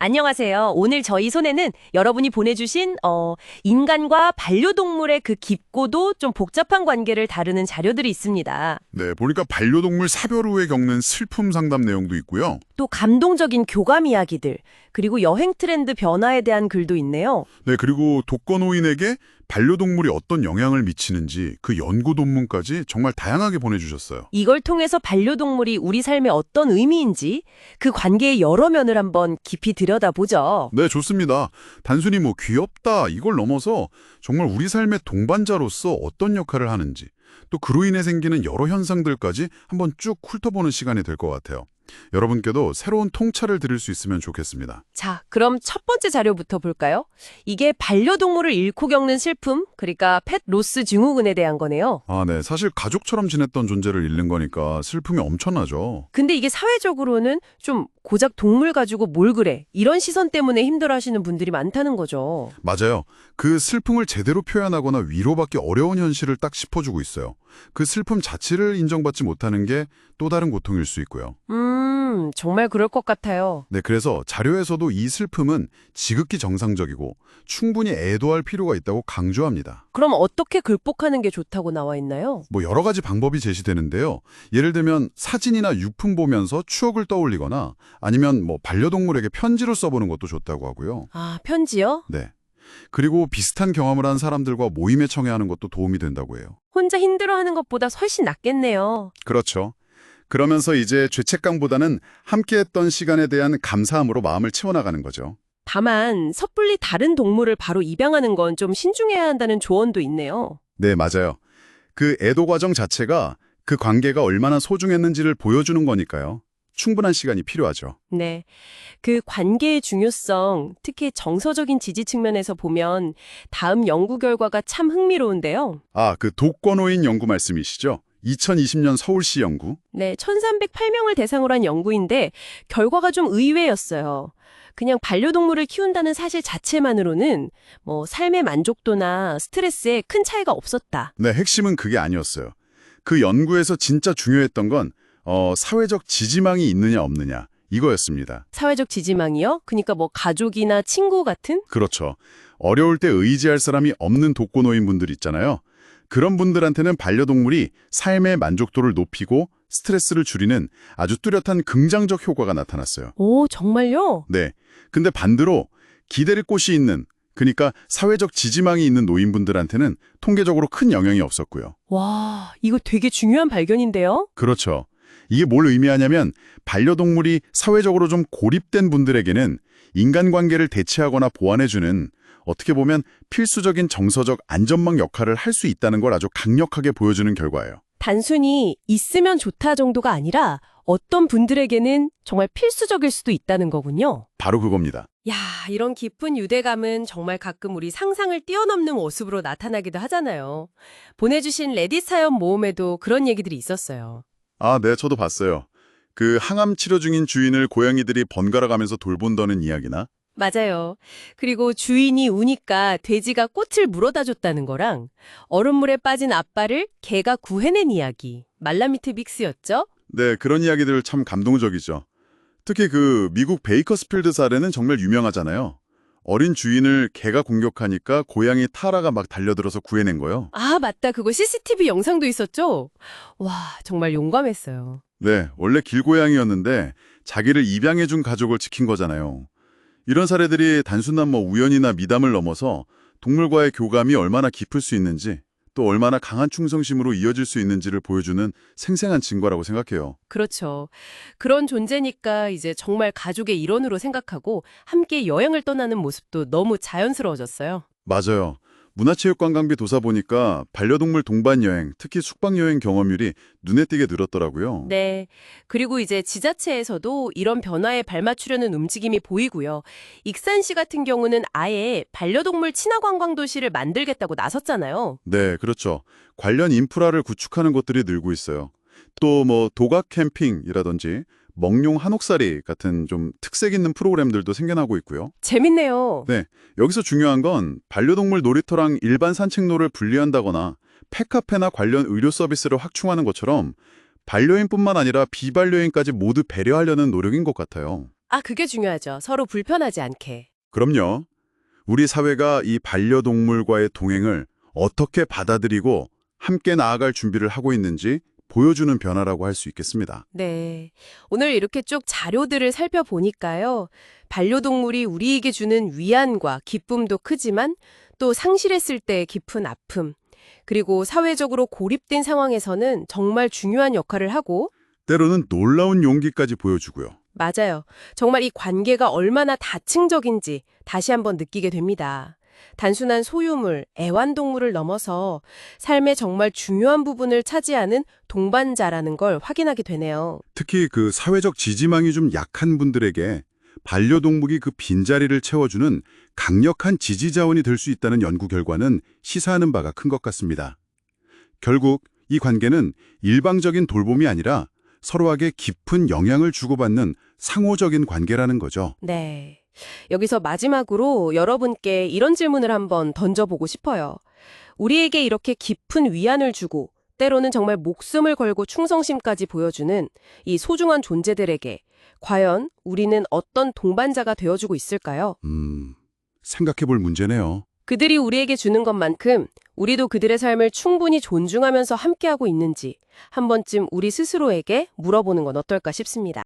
안녕하세요. 오늘 저희 손에는 여러분이 보내주신 인간과 반려동물의 그 깊고도 좀 복잡한 관계를 다루는 자료들이 있습니다. 네, 보니까 반려동물 사별 후에 겪는 슬픔 상담 내용도 있고요. 또 감동적인 교감 이야기들, 그리고 여행 트렌드 변화에 대한 글도 있네요. 네, 그리고 독거노인에게 반려동물이 어떤 영향을 미치는지 그 연구 논문까지 정말 다양하게 보내주셨어요. 이걸 통해서 반려동물이 우리 삶에 어떤 의미인지 그 관계의 여러 면을 한번 깊이 들여다보죠. 네, 좋습니다. 단순히 뭐 귀엽다 이걸 넘어서 정말 우리 삶의 동반자로서 어떤 역할을 하는지 또 그로 인해 생기는 여러 현상들까지 한번 쭉 훑어보는 시간이 될 것 같아요. 여러분께도 새로운 통찰을 들을 수 있으면 좋겠습니다. 자, 그럼 첫 번째 자료부터 볼까요? 이게 반려동물을 잃고 겪는 슬픔, 그러니까 펫 로스 증후군에 대한 거네요. 아, 네. 사실 가족처럼 지냈던 존재를 잃는 거니까 슬픔이 엄청나죠. 근데 이게 사회적으로는 좀 고작 동물 가지고 뭘 그래, 이런 시선 때문에 힘들어하시는 분들이 많다는 거죠. 맞아요. 그 슬픔을 제대로 표현하거나 위로받기 어려운 현실을 딱 짚어주고 있어요. 그 슬픔 자체를 인정받지 못하는 게 또 다른 고통일 수 있고요. 정말 그럴 것 같아요. 네, 그래서 자료에서도 이 슬픔은 지극히 정상적이고 충분히 애도할 필요가 있다고 강조합니다. 그럼 어떻게 극복하는 게 좋다고 나와 있나요? 뭐 여러 가지 방법이 제시되는데요. 예를 들면 사진이나 유품 보면서 추억을 떠올리거나 아니면 뭐 반려동물에게 편지를 써보는 것도 좋다고 하고요. 아, 편지요? 네. 그리고 비슷한 경험을 한 사람들과 모임에 청해하는 것도 도움이 된다고 해요. 혼자 힘들어하는 것보다 훨씬 낫겠네요. 그렇죠. 그러면서 이제 죄책감보다는 함께했던 시간에 대한 감사함으로 마음을 채워나가는 거죠. 다만 섣불리 다른 동물을 바로 입양하는 건 좀 신중해야 한다는 조언도 있네요. 네, 맞아요. 그 애도 과정 자체가 그 관계가 얼마나 소중했는지를 보여주는 거니까요. 충분한 시간이 필요하죠. 네. 그 관계의 중요성, 특히 정서적인 지지 측면에서 보면 다음 연구 결과가 참 흥미로운데요. 아, 그 독거노인 연구 말씀이시죠? 2020년 서울시 연구? 네, 1308명을 대상으로 한 연구인데 결과가 좀 의외였어요. 그냥 반려동물을 키운다는 사실 자체만으로는 뭐 삶의 만족도나 스트레스에 큰 차이가 없었다. 네, 핵심은 그게 아니었어요. 그 연구에서 진짜 중요했던 건 사회적 지지망이 있느냐 없느냐 이거였습니다. 사회적 지지망이요? 그러니까 뭐 가족이나 친구 같은? 그렇죠. 어려울 때 의지할 사람이 없는 독거노인 분들 있잖아요. 그런 분들한테는 반려동물이 삶의 만족도를 높이고 스트레스를 줄이는 아주 뚜렷한 긍정적 효과가 나타났어요. 오, 정말요? 네. 근데 반대로 기댈 곳이 있는, 그러니까 사회적 지지망이 있는 노인분들한테는 통계적으로 큰 영향이 없었고요. 와, 이거 되게 중요한 발견인데요? 그렇죠. 이게 뭘 의미하냐면 반려동물이 사회적으로 좀 고립된 분들에게는 인간관계를 대체하거나 보완해주는 어떻게 보면 필수적인 정서적 안전망 역할을 할 수 있다는 걸 아주 강력하게 보여주는 결과예요. 단순히 있으면 좋다 정도가 아니라 어떤 분들에게는 정말 필수적일 수도 있다는 거군요. 바로 그겁니다. 야, 이런 깊은 유대감은 정말 가끔 우리 상상을 뛰어넘는 모습으로 나타나기도 하잖아요. 보내주신 레딧 사연 모음에도 그런 얘기들이 있었어요. 아, 네, 저도 봤어요. 그 항암 치료 중인 주인을 고양이들이 번갈아 가면서 돌본다는 이야기나 맞아요. 그리고 주인이 우니까 돼지가 꽃을 물어다 줬다는 거랑 얼음물에 빠진 아빠를 개가 구해낸 이야기. 말라미트 빅스였죠? 네, 그런 이야기들 참 감동적이죠. 특히 그 미국 베이커스필드 사례는 정말 유명하잖아요. 어린 주인을 개가 공격하니까 고양이 타라가 막 달려들어서 구해낸 거요. 아, 맞다. 그거 CCTV 영상도 있었죠? 와, 정말 용감했어요. 네, 원래 길고양이였는데 자기를 입양해준 가족을 지킨 거잖아요. 이런 사례들이 단순한 뭐 우연이나 미담을 넘어서 동물과의 교감이 얼마나 깊을 수 있는지 또 얼마나 강한 충성심으로 이어질 수 있는지를 보여주는 생생한 증거라고 생각해요. 그렇죠. 그런 존재니까 이제 정말 가족의 일원으로 생각하고 함께 여행을 떠나는 모습도 너무 자연스러워졌어요. 맞아요. 문화체육관광비 조사 보니까 반려동물 동반 여행, 특히 숙박 여행 경험률이 눈에 띄게 늘었더라고요. 네. 그리고 이제 지자체에서도 이런 변화에 발맞추려는 움직임이 보이고요. 익산시 같은 경우는 아예 반려동물 친화 관광 도시를 만들겠다고 나섰잖아요. 네, 그렇죠. 관련 인프라를 구축하는 곳들이 늘고 있어요. 또 뭐 도각 캠핑이라든지 먹용 한옥살이 같은 좀 특색 있는 프로그램들도 생겨나고 있고요. 재밌네요. 네, 여기서 중요한 건 반려동물 놀이터랑 일반 산책로를 분리한다거나 펫카페나 관련 의료 서비스를 확충하는 것처럼 반려인뿐만 아니라 비반려인까지 모두 배려하려는 노력인 것 같아요. 그게 중요하죠. 서로 불편하지 않게. 그럼요. 우리 사회가 이 반려동물과의 동행을 어떻게 받아들이고 함께 나아갈 준비를 하고 있는지 보여주는 변화라고 할 수 있겠습니다. 네. 오늘 이렇게 쭉 자료들을 살펴보니까요. 반려동물이 우리에게 주는 위안과 기쁨도 크지만 또 상실했을 때의 깊은 아픔, 그리고 사회적으로 고립된 상황에서는 정말 중요한 역할을 하고, 때로는 놀라운 용기까지 보여주고요. 맞아요. 정말 이 관계가 얼마나 다층적인지 다시 한번 느끼게 됩니다. 단순한 소유물, 애완동물을 넘어서 삶의 정말 중요한 부분을 차지하는 동반자라는 걸 확인하게 되네요. 특히 그 사회적 지지망이 좀 약한 분들에게 반려동물이 그 빈자리를 채워주는 강력한 지지 자원이 될 수 있다는 연구 결과는 시사하는 바가 큰 것 같습니다. 결국 이 관계는 일방적인 돌봄이 아니라 서로에게 깊은 영향을 주고받는 상호적인 관계라는 거죠. 네. 여기서 마지막으로 여러분께 이런 질문을 한번 던져보고 싶어요. 우리에게 이렇게 깊은 위안을 주고 때로는 정말 목숨을 걸고 충성심까지 보여주는 이 소중한 존재들에게 과연 우리는 어떤 동반자가 되어주고 있을까요? 생각해 볼 문제네요. 그들이 우리에게 주는 것만큼 우리도 그들의 삶을 충분히 존중하면서 함께하고 있는지 한 번쯤 우리 스스로에게 물어보는 건 어떨까 싶습니다.